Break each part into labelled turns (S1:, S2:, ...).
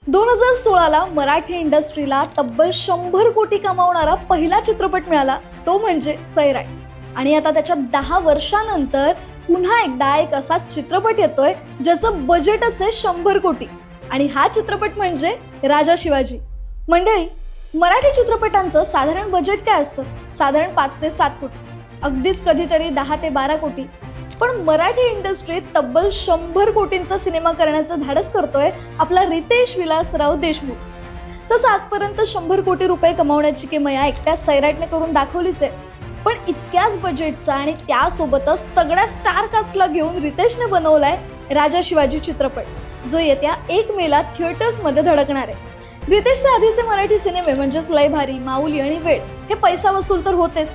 S1: 2016ला मराठी इंडस्ट्रीला तब्बल 100 कोटी कमावणारा पहिला चित्रपट मिळाला, तो म्हणजे सैराट. आणि आता त्याच्या 10 वर्षांनंतर पुन्हा एकदा एक असाच चित्रपट येतोय ज्याचं बजेटच आहे 100 कोटी. आणि हा चित्रपट म्हणजे राजा शिवाजी. मंडळी, मराठी चित्रपटांचं साधारण बजेट काय असतं? साधारण 5 ते 7 कोटी, अगदीच कधीतरी 10 ते 12 कोटी. पण मराठी इंडस्ट्रीत तब्बल 100 कोटींचा सिनेमा करण्याचं धाडस करतोय आपला रितेश विलासराव देशमुख. तसं आजपर्यंत 100 कोटी रुपये कमावण्याची किमया एकट्या सैराटने करून दाखवलीच आहे. पण इतक्याच बजेटचा आणि त्यासोबतच तगड्या स्टार कास्टला घेऊन रितेशने बनवलाय राजा शिवाजी चित्रपट, जो येत्या 1 मेला थिएटर्समध्ये धडकणार आहे. रितेशचे आधीचे मराठी सिनेमे म्हणजेच लय भारी, माऊली आणि वेळ हे पैसा वसूल तर होतेच,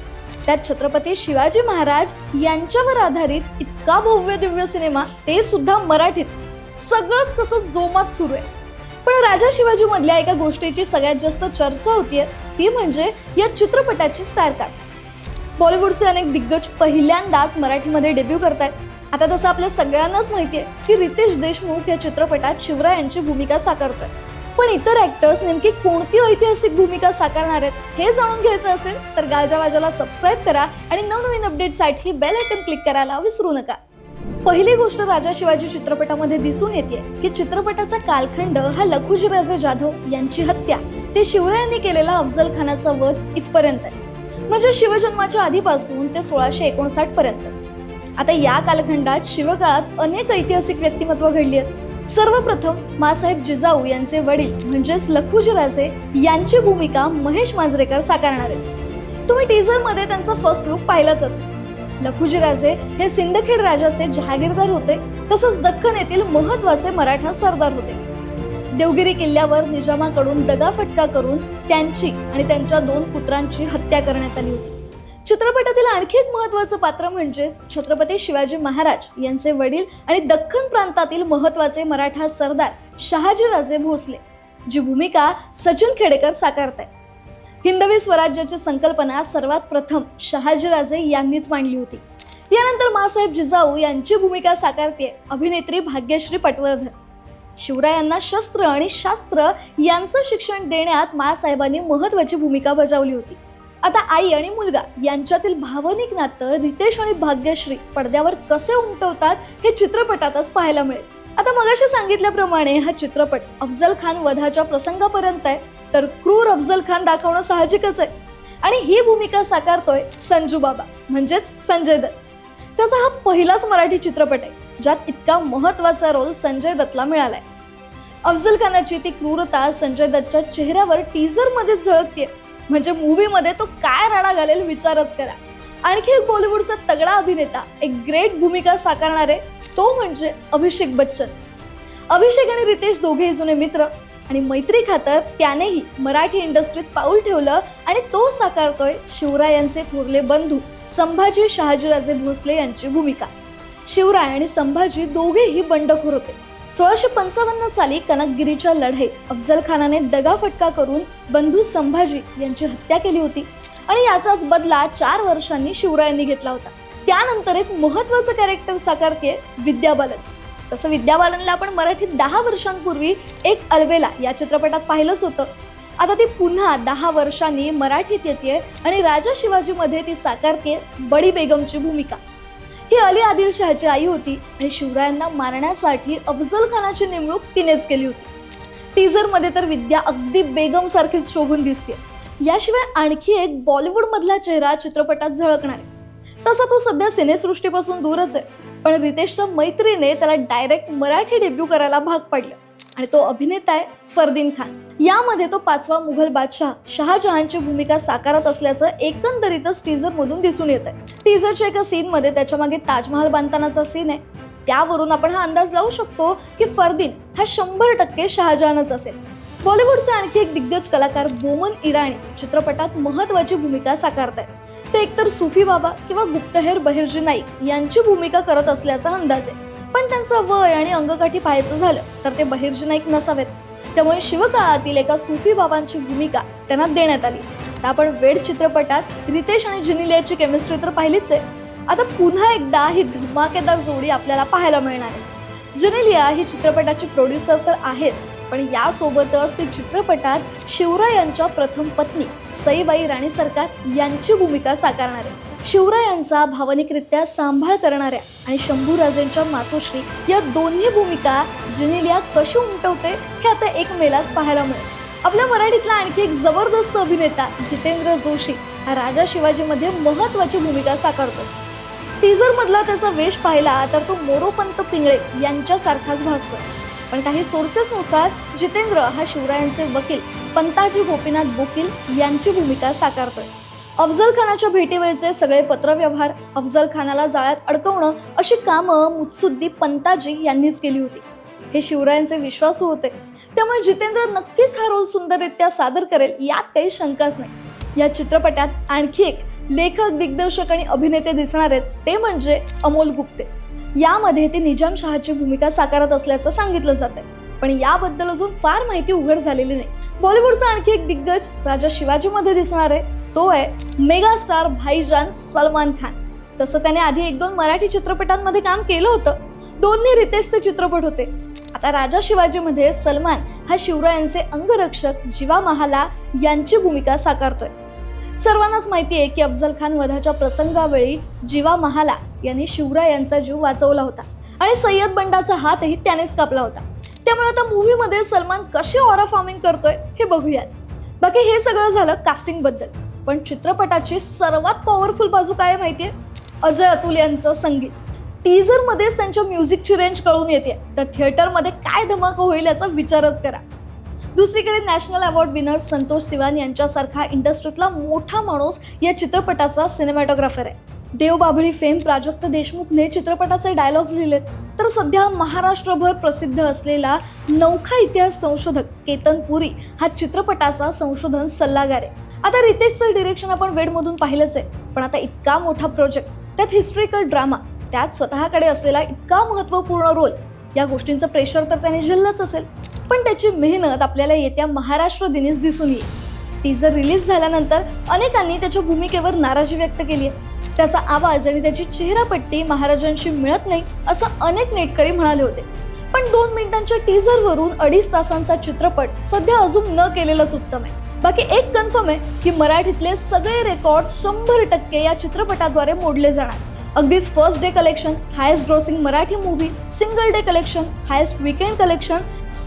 S1: त्यात छत्रपती शिवाजी महाराज यांच्यावर आधारित इतका भव्य दिव्य सिनेमा, ते सुद्धा मराठीत, सगळंच कसं जोमात सुरू आहे. पण राजा शिवाजी मधल्या एका गोष्टीची सगळ्यात जास्त चर्चा होतीये, ती म्हणजे या चित्रपटाची स्टारकास्ट. बॉलिवूडचे अनेक दिग्गज पहिल्यांदाच मराठीमध्ये डेब्यू करतायत. आता तसं आपल्या सगळ्यांनाच माहितीये की रितेश देशमुख या चित्रपटात शिवरायांची भूमिका साकारतोय. पण इतर ऍक्टर्स नेमकी कोणती ऐतिहासिक भूमिका साकारणार आहेत हे जाणून घ्यायचं असेल तर गाजावाजाला सबस्क्राईब करा आणि नवनवीन अपडेटसाठी बेल आयकॉन क्लिक करायला विसरू नका. पहिली गोष्ट राजा शिवाजी चित्रपटामध्ये दिसून येते की चित्रपटाचा कालखंड हा लखुजीराजे जाधव यांची हत्या ते शिवरायांनी केलेला अफजल खानाचा वध इथपर्यंत आहे. म्हणजे शिवजन्माच्या आधीपासून ते 1659 पर्यंत. आता या कालखंडात शिवकाळात अनेक ऐतिहासिक व्यक्तिमत्व घडली आहेत. सर्वप्रथम मासाहेब जिजाऊ यांचे वडील म्हणजेच लखुजीराजे यांची भूमिका महेश मांजरेकर साकारणार आहेत. तुम्ही टीझर मध्ये त्यांचा फर्स्ट लुक पाहिलाच असेल. लखुजीराजे हे सिंदखेड राजाचे जहागीरदार होते, तसंच दख्खन येथील महत्वाचे मराठा सरदार होते. देवगिरी किल्ल्यावर निजामाकडून दगाफटका करून त्यांची आणि त्यांच्या 2 पुत्रांची हत्या करण्यात आली होती. चित्रपटातील आणखी एक महत्त्वाचं पात्र म्हणजे छत्रपती शिवाजी महाराज यांचे वडील आणि दख्खन प्रांतातील महत्त्वाचे मराठा सरदार शहाजीराजे भोसले, जी भूमिका सचिन खेडेकर साकारतायत. हिंदवी स्वराज्याची संकल्पना सर्वात प्रथम शहाजीराजे यांनीच मांडली होती. यानंतर मासाहेब जिजाऊ यांची भूमिका साकारते अभिनेत्री भाग्यश्री पटवर्धन. शिवरायांना शस्त्र आणि शास्त्र यांचं शिक्षण देण्यात मासाहेबांनी महत्त्वाची भूमिका बजावली होती. आता आई आणि मुलगा यांच्यातील भावनिक नातं रितेश आणि भाग्यश्री पडद्यावर कसे उमटवतात हे चित्रपटातच पाहायला मिळेल. आता मगाशी सांगितल्याप्रमाणे हा चित्रपट अफजल खान वधाच्या प्रसंगापर्यंत आहे, तर क्रूर अफजल खान दाखवणं साहजिकच आहे. आणि ही भूमिका साकारतोय संजू बाबा म्हणजेच संजय दत्त. त्याचा हा पहिलाच मराठी चित्रपट आहे ज्यात इतका महत्त्वाचा रोल संजय दत्तला मिळालाय. अफजल खानाची ती क्रूरता संजय दत्तच्या चेहऱ्यावर टीझर मध्ये झळकते, म्हणजे मूवी मध्ये तो काय राडा घालेल विचारच करा. आणखी एक बॉलिवूडचा तगडा अभिनेता, एक ग्रेट भूमिका साकारणार आहे, तो म्हणजे अभिषेक बच्चन. अभिषेक आणि रितेश दोघेही जुने मित्र आणि मैत्री खातर त्यानेही मराठी इंडस्ट्रीत पाऊल ठेवलं आणि तो साकारतोय शिवरायांचे थोरले बंधू संभाजी शहाजीराजे भोसले यांची भूमिका. शिवराय आणि संभाजी दोघेही बंडखोर होते. 1655 साली कनकगिरीच्या लढाईत अफजल खानाने दगाफटका करून बंधू संभाजी यांची हत्या केली होती आणि याचाच बदला 4 वर्षांनी शिवरायांनी घेतला होता. त्यानंतर एक महत्त्वाचं कॅरेक्टर साकारते विद्या बालन. तसं विद्या बालनला आपण मराठीत 10 वर्षांपूर्वी एक अलबेला या चित्रपटात पाहिलंच होतं. आता ती पुन्हा 10 वर्षांनी मराठीत येते आणि राजा शिवाजीमध्ये ती साकारते बडी बेगमची भूमिका. ही अली आदिल शहाची आई होती आणि शिवरायांना मारण्यासाठी अफजल खानाची नेमणूक तिनेच केली होती. टीझर मध्ये तर विद्या अगदी बेगम सारखीच शोभून दिसते. याशिवाय आणखी एक बॉलिवूड मधला चेहरा चित्रपटात झळकणार आहे. तसा तो सध्या सिनेसृष्टीपासून दूरच आहे, पण रितेशच्या मैत्रीने त्याला डायरेक्ट मराठी डेब्यू करायला भाग पाडलं आणि तो अभिनेता आहे फरदीन खान. यामध्ये तो 5वा मुघल बादशाह शहाजहानची भूमिका साकारत असल्याचं एकंदरीतच टीझर मधून दिसून येत आहे. टीझरच्या एका सीन मध्ये त्याच्या मागे ताजमहाल बांधतानाचा सीन आहे. त्यावरून आपण हा अंदाज लावू शकतो की फरदीन हा 100% शहाजहानच असेल. बॉलिवूडचे आणखी एक दिग्गज कलाकार बोमन इराणी चित्रपटात महत्त्वाची भूमिका साकारतायत. ते एकतर सुफी बाबा किंवा गुप्तहेर बहिर्जी नाईक यांची भूमिका करत असल्याचा अंदाज आहे. पण त्यांचं वय आणि अंगकाठी पाहायचं झालं तर ते बहिर्जी नाईक नसावेत. त्यामुळे शिवकाळातील एका सुफी बाबांची भूमिका त्यांना देण्यात आली. तर आपण वेड चित्रपटात रितेश आणि जेनेलियाची केमिस्ट्री तर पाहिलीच आहे. आता पुन्हा एकदा ही धमाकेदार जोडी आपल्याला पाहायला मिळणार आहे. जेनेलिया ही चित्रपटाची प्रोड्युसर तर आहेच, पण यासोबतच ते चित्रपटात शिवरायांच्या प्रथम पत्नी सईबाई राणी सरकार यांची भूमिका साकारणार आहे. शिवरायांचा भावनिकरित्या सांभाळ करणाऱ्या आणि शंभूराजेंच्या मातोश्री या दोन्ही भूमिका जेनेलिया कशी उमटवते हे आता 1 मेलाच पाहायला मिळेल. आपल्या मराठीतला आणखी एक जबरदस्त अभिनेता जितेंद्र जोशी हा राजा शिवाजीमध्ये महत्त्वाची भूमिका साकारतो. टीझर मधला त्याचा वेश पाहिला तर तो मोरोपंत पिंगळे यांच्यासारखाच भासतोय. पण काही सोर्सेसनुसार जितेंद्र हा शिवरायांचे वकील पंताजी गोपीनाथ बोकील यांची भूमिका साकारतोय. अफजल खानाच्या भेटीवेळचे सगळे पत्रव्यवहार, अफजल खानाला जाळ्यात अडकवणं अशी कामं मुत्सुद्दी पंताजी यांनीच केली होती. हे शिवरायांचे विश्वासू होते, त्यामुळे जितेंद्र नक्कीच हा रोल सुंदररित्या सादर करेल यात काही शंकाच नाही. या चित्रपटात आणखी एक लेखक, दिग्दर्शक आणि अभिनेते दिसणार आहेत, ते म्हणजे अमोल गुप्ते. यामध्ये ते निजामशहाची भूमिका साकारत असल्याचं सांगितलं जात आहे, पण याबद्दल अजून फार माहिती उघड झालेली नाही. बॉलिवूडचा आणखी एक दिग्गज राजा शिवाजीमध्ये दिसणार आहे, तो आहे मेगा स्टार भाईजान सलमान खान. तसं त्याने आधी 1-2 मराठी चित्रपटांमध्ये काम केलं होतं. दोन्ही रितेशचे चित्रपट होते. आता राजा शिवाजीमध्ये सलमान हा शिवरायांचे अंगरक्षक जीवा महाला यांची भूमिका साकारतोय. सर्वांनाच माहिती आहे की अफजल खान वधाच्या प्रसंगावेळी जीवा महाला यांनी शिवरायांचा जीव वाचवला होता आणि सय्यद बंडाचा हातही त्यानेच कापला होता. त्यामुळे आता मूव्हीमध्ये सलमान कशी ऑरा फार्मिंग करतोय हे बघूयाच. बाकी हे सगळं झालं कास्टिंग बद्दल, पण चित्रपटाची सर्वात पॉवरफुल बाजू काय माहितीये? अजय अतुल यांचं संगीत. टीझर मध्येच त्यांच्या म्युझिकची रेंज कळून येते, तर थिएटरमध्ये काय धमाका होईल याचा विचारच करा. दुसरीकडे national award winner Santosh Siwan यांच्यासारखा इंडस्ट्रीतला मोठा माणूस या चित्रपटाचा सिनेमॅटोग्राफर आहे. देवबाभळी फेम प्राजक्त देशमुखने चित्रपटाचे डायलॉग्स लिहिलेत, तर सध्या महाराष्ट्रभर प्रसिद्ध असलेला नौखा इतिहास संशोधक केतन पुरी हा चित्रपटाचा संशोधन सल्लागार आहे. आता रितेशचं डिरेक्शन आपण वेडमधून पाहिलंच आहे, पण आता इतका मोठा प्रोजेक्ट, त्यात हिस्ट्रिकल ड्रामा, त्यात स्वतःकडे असलेला इतका महत्त्वपूर्ण रोल, या गोष्टींचं प्रेशर तर त्याने झेललंच असेल, पण त्याची मेहनत आपल्याला येत्या महाराष्ट्र दिनीच दिसून येईल. टीझर रिलीज झाल्यानंतर अनेकांनी त्याच्या भूमिकेवर नाराजी व्यक्त केली आहे. त्याचा आवाज आणि त्याची चेहरापट्टी महाराजांशी मिळत नाही असं अनेक नेटकरी म्हणाले होते. पण 2 मिनिटांच्या टीझरवरून 2.5 तासांचा चित्रपट सध्या अजून न केलेलंच उत्तम आहे. बाकी एक कन्फर्म आहे की मराठीतले सगळे रेकॉर्ड 100% या चित्रपटाद्वारे मोडले जाणार. अगदीच first day collection, highest grossing Marathi movie, single day collection, highest weekend collection,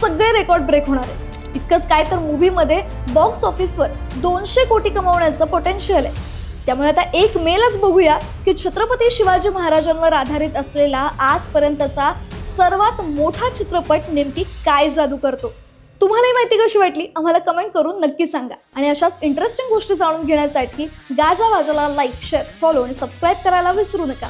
S1: सगळे रेकॉर्ड ब्रेक होणार आहे. इतकंच काय तर मूव्हीमध्ये बॉक्स ऑफिसवर 200 कोटी कमावण्याचं पोटेन्शियल आहे. त्यामुळे आता 1 मेलाच बघूया की छत्रपती शिवाजी महाराजांवर आधारित असलेला आजपर्यंतचा सर्वात मोठा चित्रपट नेमकी काय जादू करतो. तुम्हाला ही माहिती कशी वाटली आम्हाला कमेंट करून नक्की सांगा. आणि अशाच इंटरेस्टिंग गोष्टी जाणून घेण्यासाठी गाजा वाजाला लाईक, शेअर, फॉलो आणि सबस्क्राईब करायला विसरू नका.